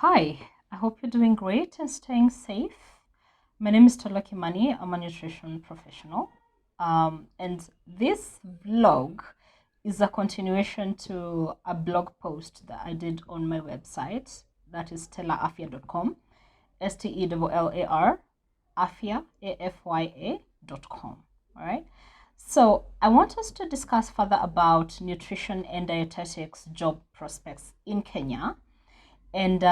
Hi, I hope you're doing great and staying safe. My name is Tola Kimani. I'm a nutrition professional. And this vlog is a continuation to a blog post that I did on my website. That is stellaafya.com, STELLAR, Afya, AFYA.com. All right. So I want us to discuss further about nutrition and dietetics job prospects in Kenya and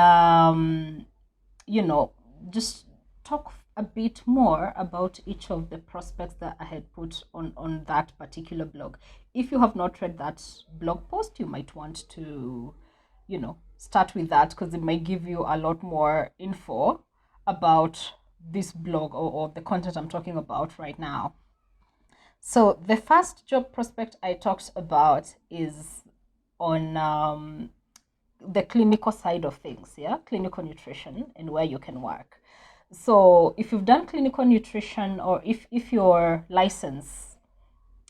you know just talk a bit more about each of the prospects that I had put on that particular blog. If you have not read that blog post, you might want to start with that because it might give you a lot more info about this blog or the content I'm talking about right now. So the first job prospect I talked about is on the clinical side of things, yeah, clinical nutrition and where you can work. So if you've done clinical nutrition, or if your license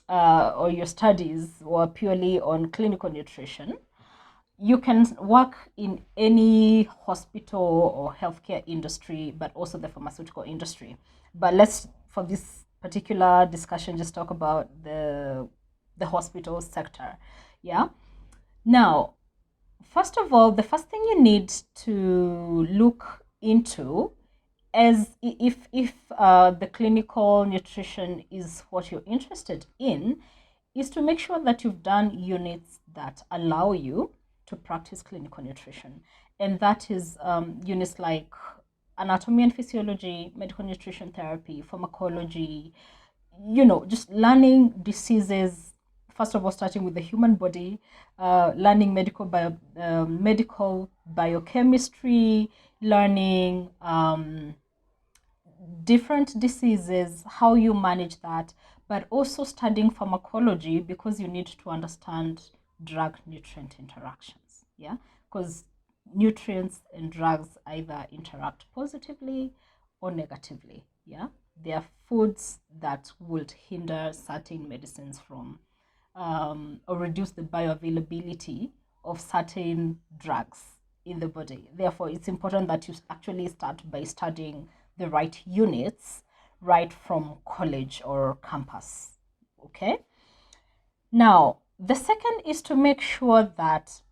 or your studies were purely on clinical nutrition, you can work in any hospital or healthcare industry, but also the pharmaceutical industry. But let's, for this particular discussion, just talk about the hospital sector. Yeah. Now, first of all, the first thing you need to look into, as if the clinical nutrition is what you're interested in, is to make sure that you've done units that allow you to practice clinical nutrition, and that is units like anatomy and physiology, medical nutrition therapy, pharmacology, just learning diseases. First of all, starting with the human body, learning medical biochemistry, learning different diseases, how you manage that, but also studying pharmacology because you need to understand drug nutrient interactions. Yeah, because nutrients and drugs either interact positively or negatively. Yeah, they are foods that would hinder certain medicines from or reduce the bioavailability of certain drugs in the body. Therefore, it's important that you actually start by studying the right units right from college or campus. Okay. Now, the second is to make sure that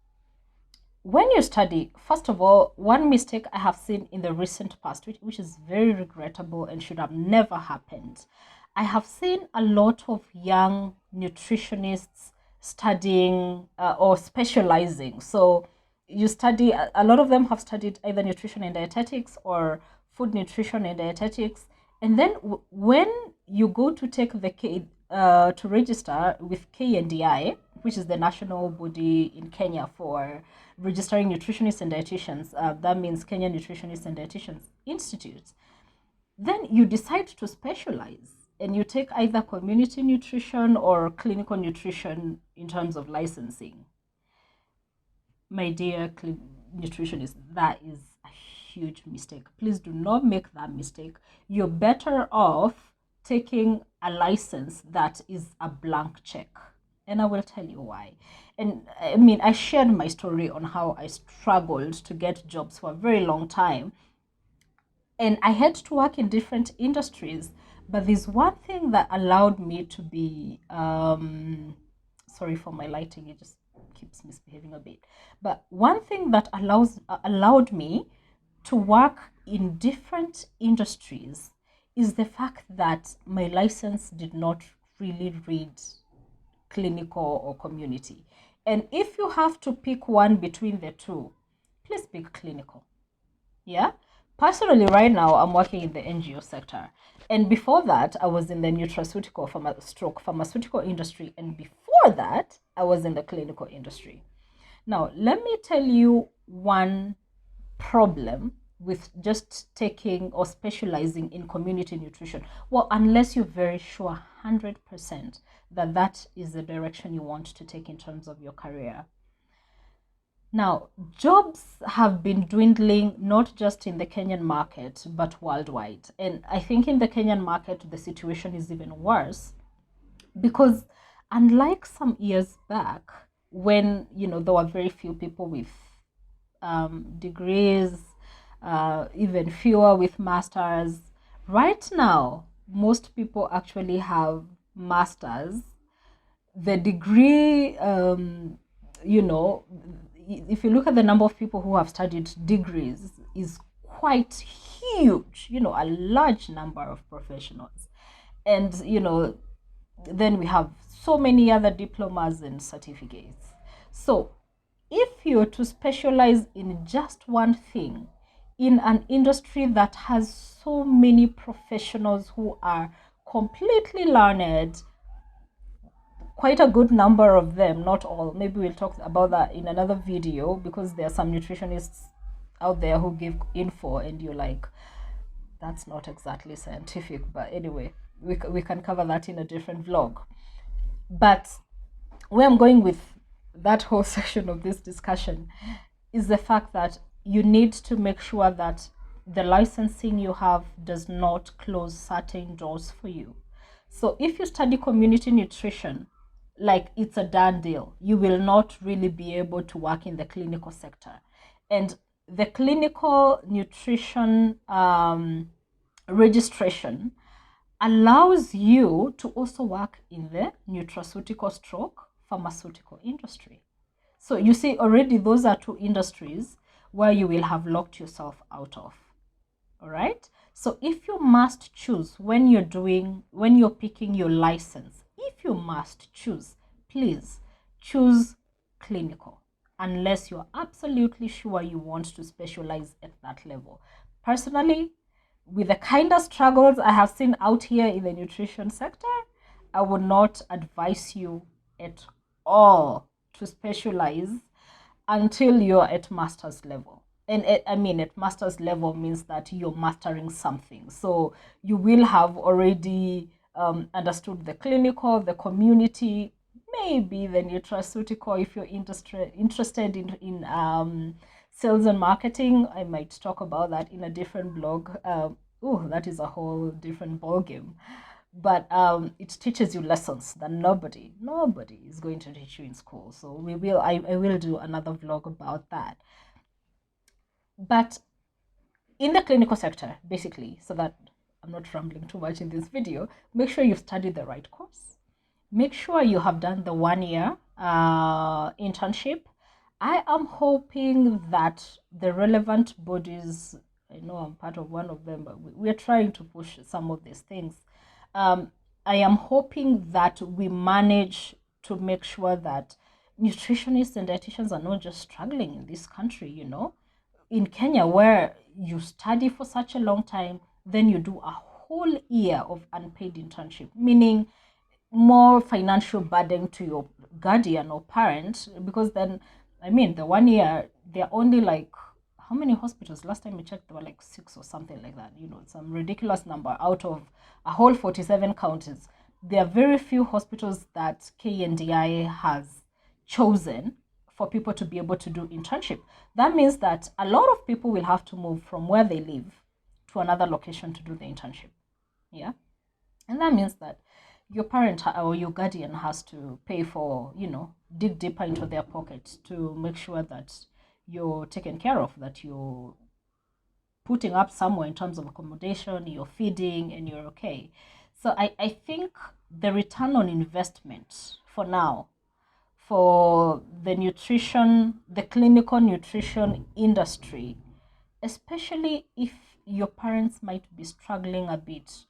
when you study, first of all, one mistake I have seen in the recent past, which is very regrettable and should have never happened, I have seen a lot of young nutritionists studying or specializing. So you study, a lot of them have studied either nutrition and dietetics or food nutrition and dietetics. And then when you go to take the to register with KNDI, which is the national body in Kenya for registering nutritionists and dietitians, that means Kenya Nutritionists and Dietitians Institute, then you decide to specialize and you take either community nutrition or clinical nutrition in terms of licensing. My dear nutritionist, that is a huge mistake. Please do not make that mistake. You're better off taking a license that is a blank check. And I will tell you why. And I mean, I shared my story on how I struggled to get jobs for a very long time. And I had to work in different industries. But there's one thing that allowed me to be, sorry for my lighting, it just keeps misbehaving a bit. But one thing that allowed me to work in different industries is the fact that my license did not really read clinical or community. And if you have to pick one between the two, please pick clinical. Yeah. Personally, right now, I'm working in the NGO sector. And before that, I was in the nutraceutical pharmaceutical industry. And before that, I was in the clinical industry. Now, let me tell you one problem with just taking or specializing in community nutrition. Well, unless you're very sure 100% that that is the direction you want to take in terms of your career. Now, jobs have been dwindling not just in the Kenyan market, but worldwide. And I think in the Kenyan market, the situation is even worse because unlike some years back when, there were very few people with degrees, even fewer with masters. Right now, most people actually have masters. The degree, you know, if you look at the number of people who have studied degrees, is quite huge, you know, a large number of professionals. And, you know, then we have so many other diplomas and certificates. So if you're to specialize in just one thing in an industry that has so many professionals who are completely learned, quite a good number of them, not all, maybe we'll talk about that in another video, because there are some nutritionists out there who give info and you're like, that's not exactly scientific. But anyway, we can cover that in a different vlog. But where I'm going with that whole section of this discussion is the fact that you need to make sure that the licensing you have does not close certain doors for you. So if you study community nutrition, like it's a done deal, you will not really be able to work in the clinical sector. And the clinical nutrition registration allows you to also work in the nutraceutical stroke pharmaceutical industry. So you see, already those are two industries where you will have locked yourself out of. All right. So if you must choose when you're picking your license, if you must choose, please choose clinical, unless you're absolutely sure you want to specialize at that level. Personally, with the kind of struggles I have seen out here in the nutrition sector, I would not advise you at all to specialize until you're at master's level. And I mean, at master's level means that you're mastering something. So you will have already understood the clinical, the community, maybe the nutraceutical. If you're interested in sales and marketing, I might talk about that in a different blog. Oh, that is a whole different ballgame. But it teaches you lessons that nobody is going to teach you in school. So I will do another vlog about that. But in the clinical sector, basically, so that I'm not rambling too much in this video, make sure you've studied the right course. Make sure you have done the 1 year internship. I am hoping that the relevant bodies, I know I'm part of one of them, but we're trying to push some of these things. I am hoping that we manage to make sure that nutritionists and dietitians are not just struggling in this country, you know. In Kenya, where you study for such a long time, then you do a whole year of unpaid internship, meaning more financial burden to your guardian or parent, because then, I mean, the 1 year, they're only like, how many hospitals? Last time I checked, there were like 6 or something like that, you know, some ridiculous number out of a whole 47 counties. There are very few hospitals that KNDI has chosen for people to be able to do internship. That means that a lot of people will have to move from where they live to another location to do the internship. Yeah. And that means that your parent or your guardian has to pay for, you know, dig deeper into their pocket to make sure that you're taken care of, that you're putting up somewhere in terms of accommodation, you're feeding, and you're okay. So I think the return on investment for now for the nutrition, the clinical nutrition industry, especially if your parents might be struggling a bit,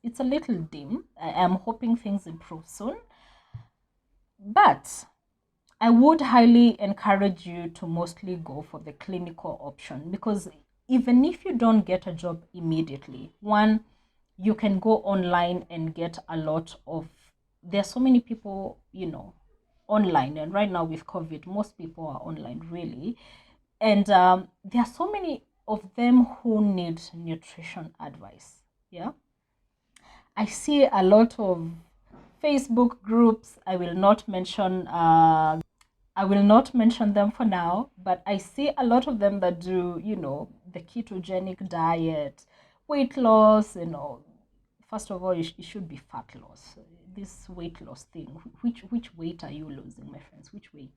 it's a little dim. I am hoping things improve soon. But I would highly encourage you to mostly go for the clinical option, because even if you don't get a job immediately, one, you can go online and get a lot of, there's so many people, you know, online. And right now with COVID, most people are online, really. And there are so many of them who need nutrition advice. Yeah. I see a lot of Facebook groups. I will not mention them for now, but I see a lot of them that do, you know, the ketogenic diet, weight loss, you know. First of all, it should be fat loss. This weight loss thing, which weight are you losing, my friends? Which weight?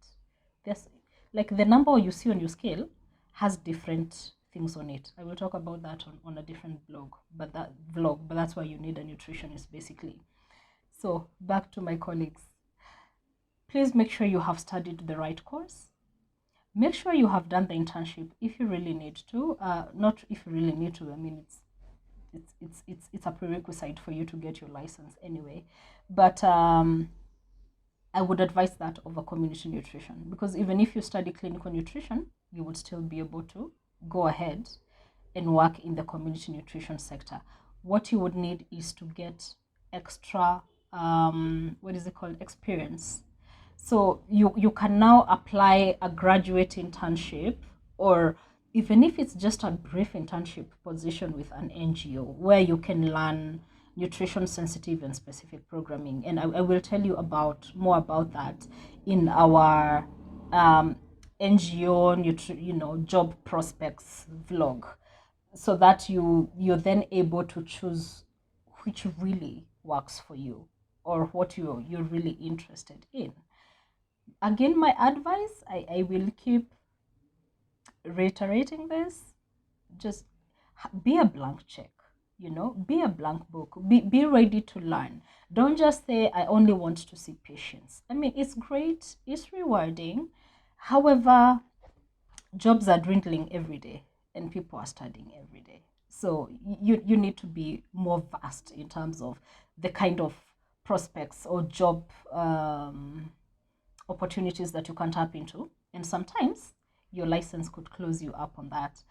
There's Like the number you see on your scale has different things on it. I will talk about that on a different vlog, but that's why you need a nutritionist basically. So back to my colleagues. Please make sure you have studied the right course. Make sure you have done the internship if you really need to. Not if you really need to. I mean, it's a prerequisite for you to get your license anyway. But I would advise that over community nutrition, because even if you study clinical nutrition, you would still be able to go ahead and work in the community nutrition sector. What you would need is to get extra, what is it called, experience. So you can now apply a graduate internship, or even if it's just a brief internship position with an NGO where you can learn nutrition sensitive and specific programming. And I will tell you more about that in our NGO job prospects vlog, so that you're then able to choose which really works for you or what you're really interested in. Again, my advice, I will keep reiterating this, just be a blank check, be a blank book, be ready to learn. Don't just say, I only want to see patients. I mean, it's great, it's rewarding. However, jobs are dwindling every day and people are studying every day. So you need to be more vast in terms of the kind of prospects or job opportunities that you can tap into. And sometimes your license could close you up on that.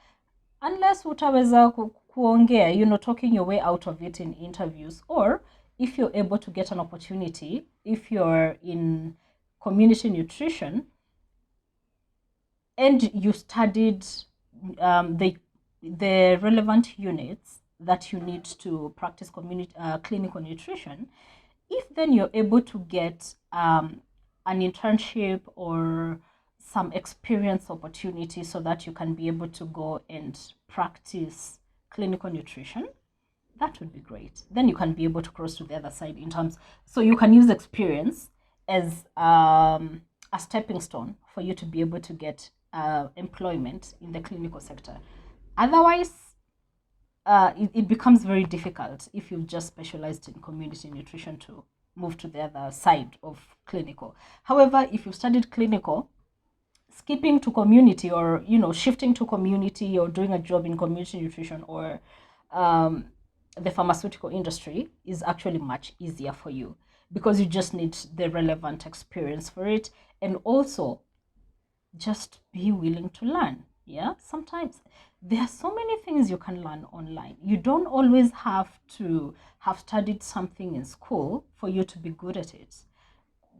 Unless utaweza kuongea, talking your way out of it in interviews, or if you're able to get an opportunity, if you're in community nutrition and you studied the relevant units that you need to practice clinical nutrition, if then you're able to get an internship or some experience opportunity so that you can be able to go and practice clinical nutrition, that would be great. Then you can be able to cross to the other side so you can use experience as a stepping stone for you to be able to get employment in the clinical sector. Otherwise, it becomes very difficult if you've just specialized in community nutrition to move to the other side of clinical. However, if you've studied clinical, skipping to community, or shifting to community, or doing a job in community nutrition or the pharmaceutical industry is actually much easier for you, because you just need the relevant experience for it, and also just be willing to learn. Yeah, sometimes there are so many things you can learn online. You don't always have to have studied something in school for you to be good at it.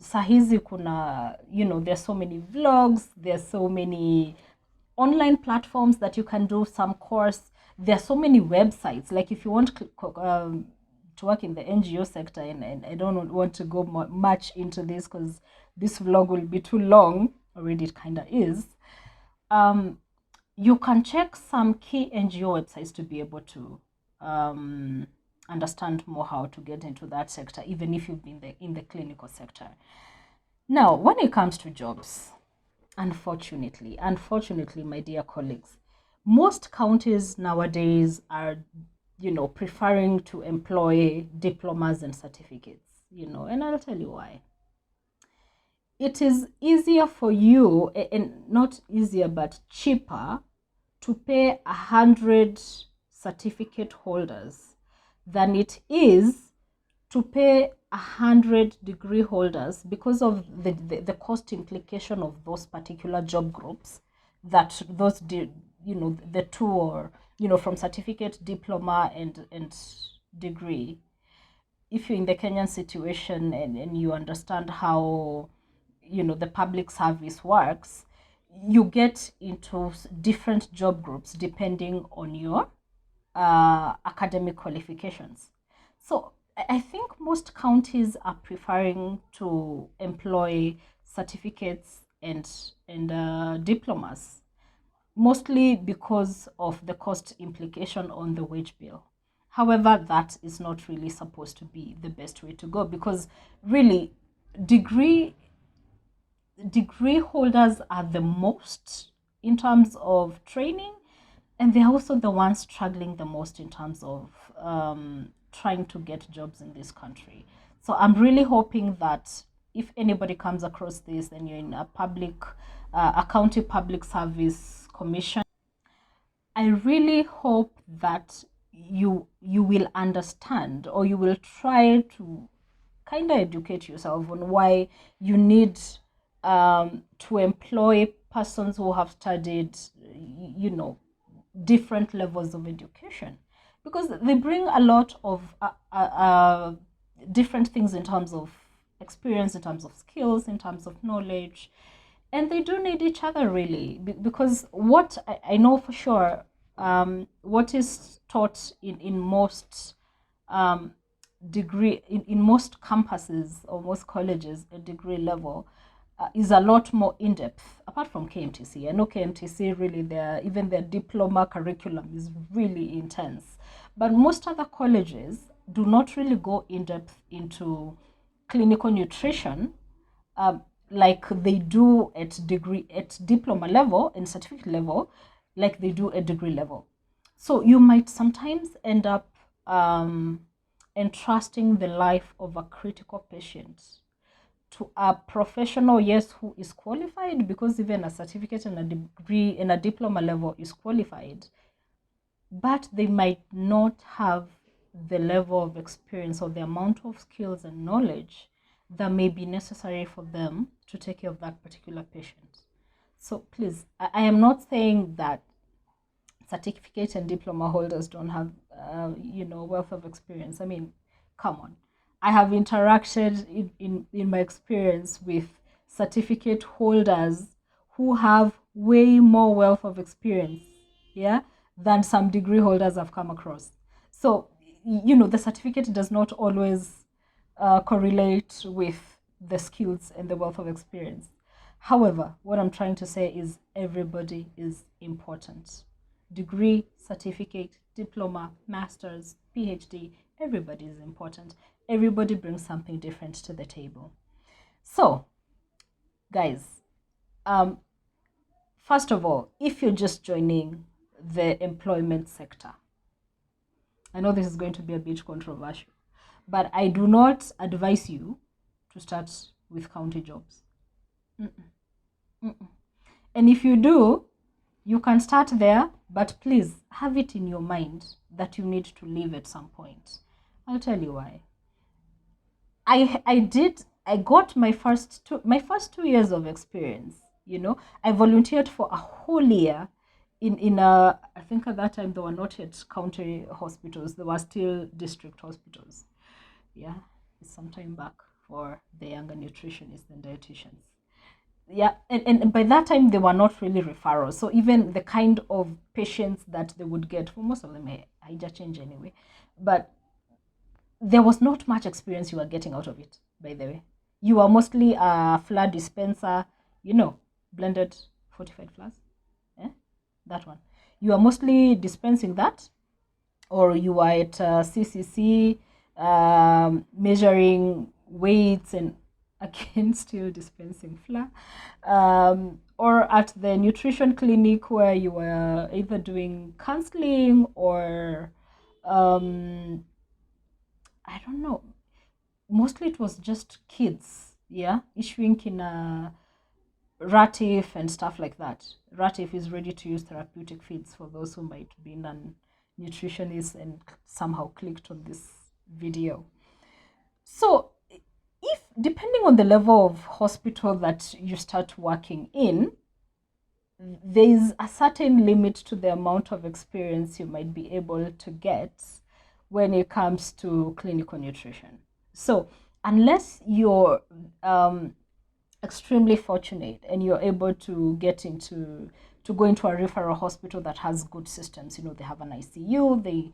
Sahizi kuna, there's so many vlogs, there's so many online platforms that you can do some course. There's so many websites. Like if you want to work in the NGO sector, and I don't want to go much into this because this vlog will be too long. Already it kind of is. You can check some key NGO websites to be able to understand more how to get into that sector, even if you've been in the clinical sector. Now, when it comes to jobs, unfortunately, my dear colleagues, most counties nowadays are, preferring to employ diplomas and certificates, and I'll tell you why. It is easier for you, and not easier, but cheaper, to pay 100 certificate holders than it is to pay 100 degree holders, because of the cost implication of those particular job groups, that those the two, or from certificate, diploma, and degree. If you're in the Kenyan situation and you understand how the public service works, you get into different job groups depending on your academic qualifications. So I think most counties are preferring to employ certificates and diplomas, mostly because of the cost implication on the wage bill. However, that is not really supposed to be the best way to go, because really, degree degree holders are the most in terms of training, and they're also the ones struggling the most in terms of trying to get jobs in this country. So I'm really hoping that if anybody comes across this and you're in a county public service commission, I really hope that you will understand, or you will try to kind of educate yourself on why you need to employ persons who have studied, different levels of education, because they bring a lot of different things in terms of experience, in terms of skills, in terms of knowledge, and they do need each other really, because what I know for sure, what is taught in most in most campuses or most colleges at degree level is a lot more in-depth, apart from KMTC. I know KMTC really, even their diploma curriculum is really intense, but most other colleges do not really go in-depth into clinical nutrition, like they do at diploma level and certificate level, like they do at degree level. So you might sometimes end up entrusting the life of a critical patient to a professional, yes, who is qualified, because even a certificate and a degree and a diploma level is qualified, but they might not have the level of experience or the amount of skills and knowledge that may be necessary for them to take care of that particular patient. So please, I am not saying that certificate and diploma holders don't have, wealth of experience. I mean, come on. I have interacted in my experience with certificate holders who have way more wealth of experience, yeah, than some degree holders I've come across. So, the certificate does not always correlate with the skills and the wealth of experience. However, what I'm trying to say is everybody is important. Degree, certificate, diploma, master's, PhD, everybody is important. Everybody brings something different to the table. So, guys, first of all, if you're just joining the employment sector, I know this is going to be a bit controversial, but I do not advise you to start with county jobs. And if you do, you can start there, but please have it in your mind that you need to leave at some point. I'll tell you why. I got my first 2 years of experience. I volunteered for a whole year in a, I think at that time there were not yet county hospitals, there were still district hospitals. Yeah, it's some time back for the younger nutritionists and dietitians. Yeah, and by that time they were not really referrals, so even the kind of patients that they would get, for most of them, I just change anyway, but there was not much experience you were getting out of it. By the way, you were mostly a flour dispenser, blended fortified flours, that one. You are mostly dispensing that, or you are at CCC, measuring weights and again still dispensing flour, or at the nutrition clinic where you were either doing counseling or I don't know, mostly it was just kids, yeah, issuing kina RATIF and stuff like that. RATIF is ready to use therapeutic feeds, for those who might be non-nutritionists and somehow clicked on this video. So if, depending on the level of hospital that you start working in, there is a certain limit to the amount of experience you might be able to get when it comes to clinical nutrition. So unless you're extremely fortunate and you're able to go into a referral hospital that has good systems, they have an ICU, they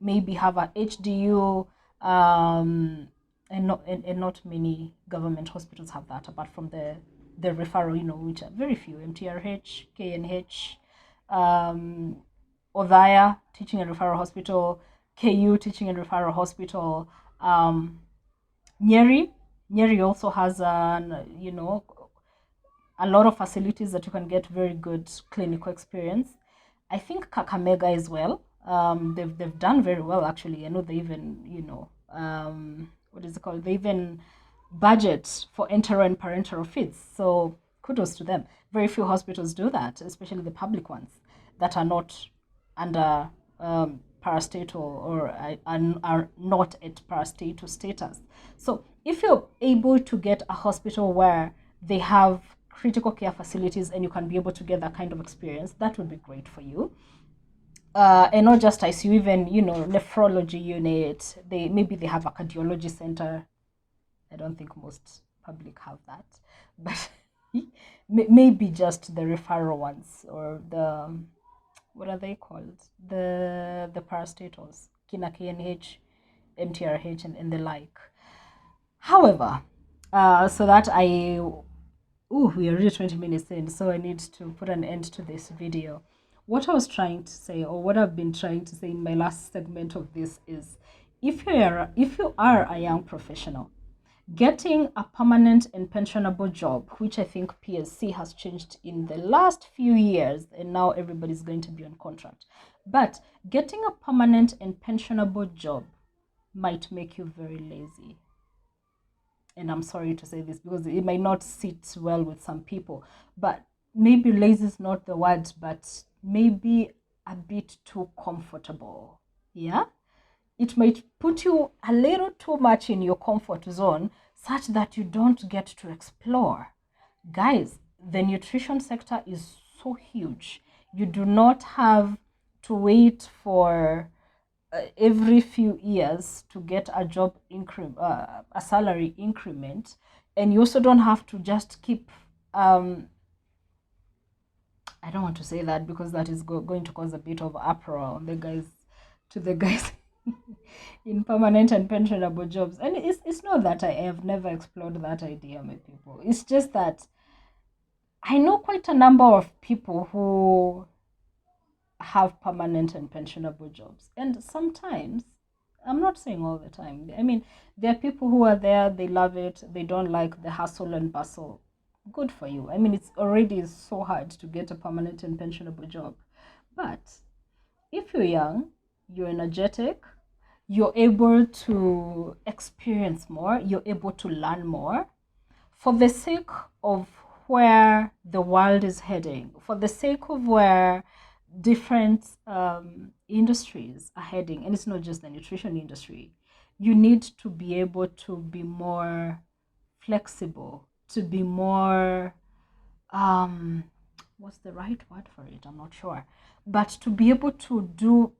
maybe have a HDU, and not many government hospitals have that, apart from the referral, which are very few: MTRH, KNH, Odhaya Teaching and Referral Hospital, KU Teaching and Referral Hospital, Nyeri also has an, a lot of facilities that you can get very good clinical experience. I think Kakamega as well. They've done very well actually. I know they even, what is it called? They even budget for enteral and parenteral feeds. So kudos to them. Very few hospitals do that, especially the public ones that are not under parastatal or are not at parastatal status. So if you're able to get a hospital where they have critical care facilities and you can be able to get that kind of experience, that would be great for you. And not just ICU, even nephrology unit. Maybe they have a cardiology center. I don't think most public have that, but maybe just the referral ones or the what are they called? The parastatals, Kina KNH, MTRH, and the like. However, so that we are already 20 minutes in, so I need to put an end to this video. What I was trying to say, or what I've been trying to say in my last segment of this is, if you are a young professional, getting a permanent and pensionable job, which I think PSC has changed in the last few years, and now everybody's going to be on contract. But getting a permanent and pensionable job might make you very lazy. And I'm sorry to say this because it might not sit well with some people, but maybe lazy is not the word, but maybe a bit too comfortable. Yeah? It might put you a little too much in your comfort zone such that you don't get to explore. Guys, the nutrition sector is so huge. You do not have to wait for every few years to get a job increment, a salary increment, and you also don't have to just keep. I don't want to say that because that is going to cause a bit of uproar on the guys in permanent and pensionable jobs. And it's not that I have never explored that idea, my people. It's just that I know quite a number of people who have permanent and pensionable jobs. And sometimes, I'm not saying all the time, I mean, there are people who are there, they love it, they don't like the hustle and bustle. Good for you. I mean, it's already so hard to get a permanent and pensionable job. But if you're young, you're energetic, you're able to experience more, you're able to learn more, for the sake of where the world is heading, for the sake of where different industries are heading, and it's not just the nutrition industry, you need to be able to be more flexible, to be more, what's the right word for it? I'm not sure. But to be able to do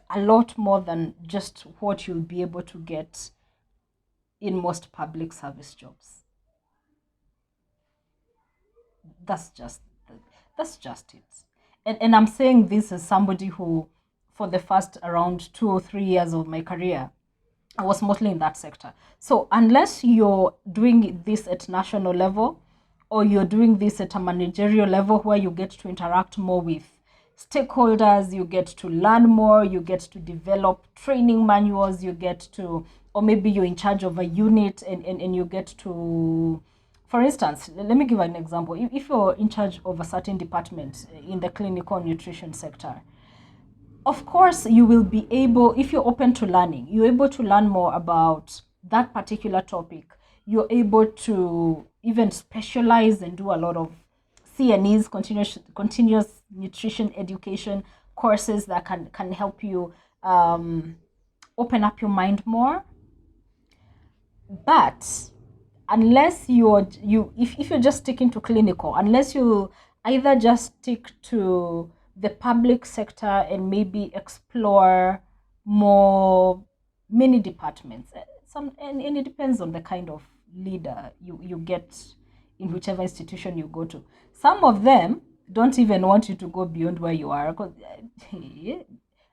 a lot more than just what you'll be able to get in most public service jobs. That's just it. And I'm saying this as somebody who, for the first around 2 or 3 years of my career, I was mostly in that sector. So unless you're doing this at national level, or you're doing this at a managerial level where you get to interact more with stakeholders, you get to learn more, you get to develop training manuals, you get to, or maybe you're in charge of a unit and you get to, for instance, let me give an example. If you're in charge of a certain department in the clinical nutrition sector, of course you will be able, if you're open to learning, you're able to learn more about that particular topic. You're able to even specialize and do a lot of CNEs, continuous nutrition education courses that can help you open up your mind more. But unless if you're just sticking to clinical, unless you either just stick to the public sector and maybe explore more many departments, and it depends on the kind of leader you get in whichever institution you go to. Some of them don't even want you to go beyond where you are, because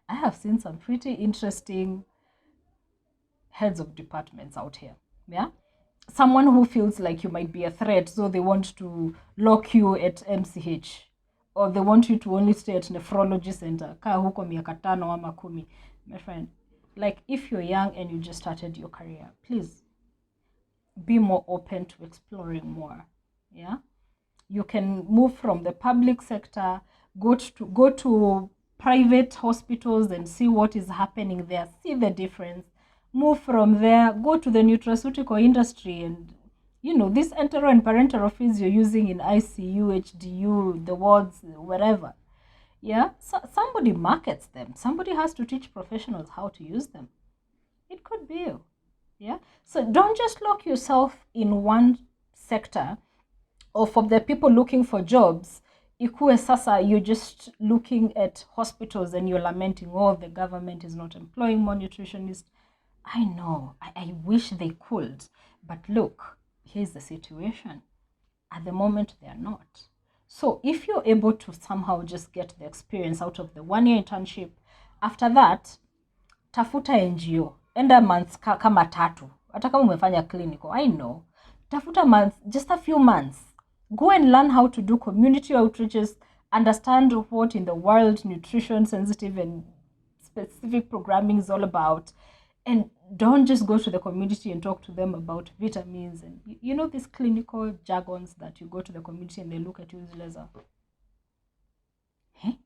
I have seen some pretty interesting heads of departments out here. Yeah, someone who feels like you might be a threat, so they want to lock you at MCH, or they want you to only stay at nephrology center kaa huko miaka 5 ama 10. My friend, like, if you're young and you just started your career, please be more open to exploring more. Yeah, You can move from the public sector, go to private hospitals and see what is happening there, see the difference. Move from there, go to the nutraceutical industry, and this enteral and parenteral feeds you're using in ICU, HDU, the wards, wherever. Yeah, so somebody markets them. Somebody has to teach professionals how to use them. It could be you. Yeah, so don't just lock yourself in one sector, or for the people looking for jobs. Ikuwe sasa, you're just looking at hospitals and you're lamenting, oh, the government is not employing more nutritionists. I know, I wish they could, but look, here's the situation. At the moment, they are not. So if you're able to somehow just get the experience out of the 1 year internship, after that, tafuta NGO, enda months kama 3, hata kama umefanya clinical, I know. Tafuta months, just a few months. Go and learn how to do community outreaches, understand what in the world nutrition sensitive and specific programming is all about. And don't just go to the community and talk to them about vitamins and these clinical jargons that you go to the community and they look at you as laser. Hey,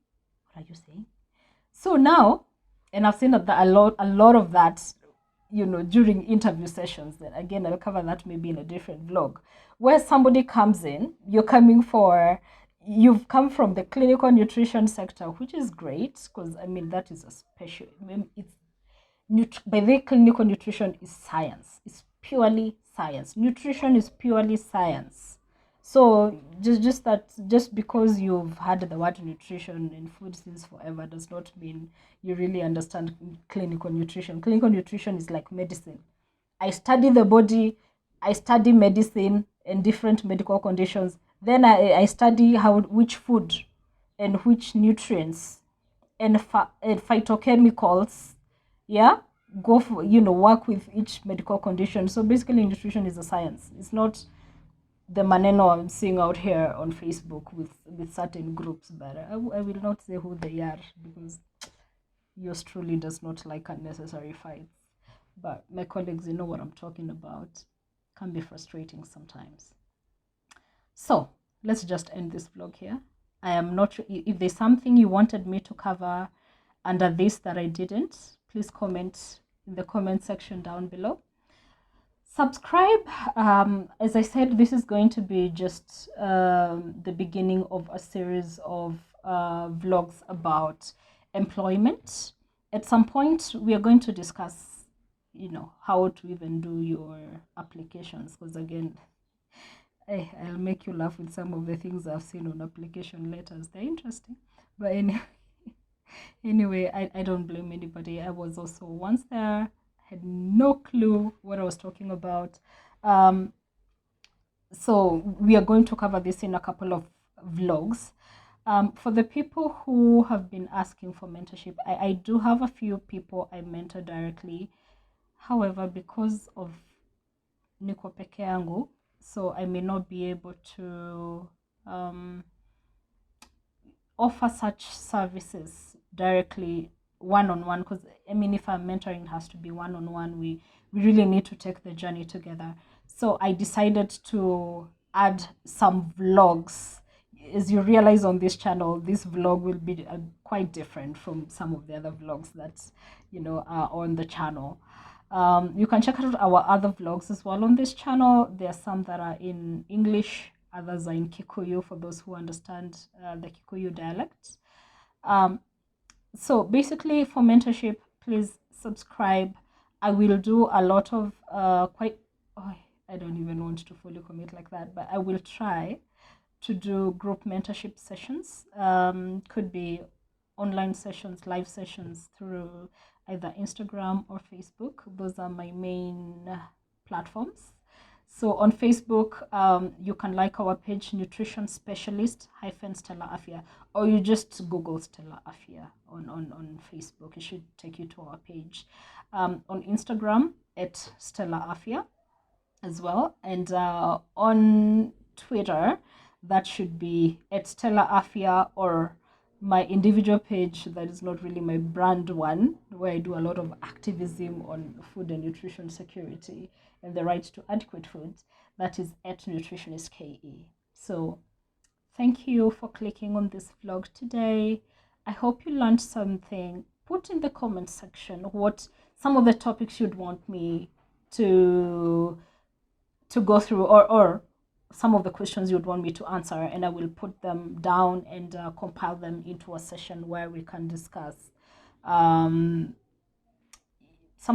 what are you saying? So now, and I've seen a lot of that, during interview sessions. Then again, I'll cover that maybe in a different vlog, where somebody comes in, you've come from the clinical nutrition sector, which is great, because that is a special, by the way, clinical nutrition is science. It's purely science. Nutrition is purely science. So just because you've had the word nutrition in food since forever does not mean you really understand clinical nutrition. Clinical nutrition is like medicine. I study the body, I study medicine and different medical conditions. Then I study which food and which nutrients and phytochemicals, go for, work with each medical condition. So basically, nutrition is a science. It's not the maneno I'm seeing out here on Facebook with certain groups, but I will not say who they are, because yours truly does not like unnecessary fights. But my colleagues, you know what I'm talking about. Can be frustrating sometimes. So let's just end this vlog here. I am not sure if there's something you wanted me to cover under this that I didn't. Please comment in the comment section down below. Subscribe. As I said, this is going to be just the beginning of a series of vlogs about employment. At some point, we are going to discuss, how to even do your applications, because again, I'll make you laugh with some of the things I've seen on application letters. They're interesting, but anyway, I don't blame anybody. I was also once there, had no clue what I was talking about. So we are going to cover this in a couple of vlogs. For the people who have been asking for mentorship, I do have a few people I mentor directly. However, because of niko peke yangu, so I may not be able to offer such services directly one-on-one, because if I'm mentoring, it has to be one-on-one. We really need to take the journey together. So I decided to add some vlogs. As you realize on this channel, this vlog will be quite different from some of the other vlogs that are on the channel. You can check out our other vlogs as well on this channel. There are some that are in English, others are in Kikuyu, for those who understand the Kikuyu dialect. So basically, for mentorship, please subscribe. I will do a lot of I don't even want to fully commit like that, but I will try to do group mentorship sessions. Could be online sessions, live sessions through either Instagram or Facebook. Those are my main platforms. So on Facebook, you can like our page, Nutrition Specialist Stella Afia, or you just Google Stella Afia on Facebook. It should take you to our page. On Instagram, at Stella Afia as well. And on Twitter, that should be at Stella Afia, or my individual page that is not really my brand one, where I do a lot of activism on food and nutrition security and the right to adequate food. That is at Nutritionist KE. So Thank you for clicking on this vlog today. I hope you learned something. Put in the comment section what some of the topics you'd want me to go through, or some of the questions you'd want me to answer, and I will put them down and compile them into a session where we can discuss some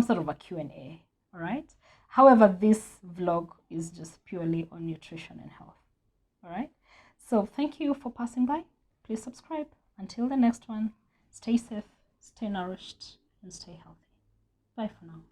sort of a Q&A. All right. However, this vlog is just purely on nutrition and health. All right. So thank you for passing by. Please subscribe. Until the next one, stay safe, stay nourished, and stay healthy. Bye for now.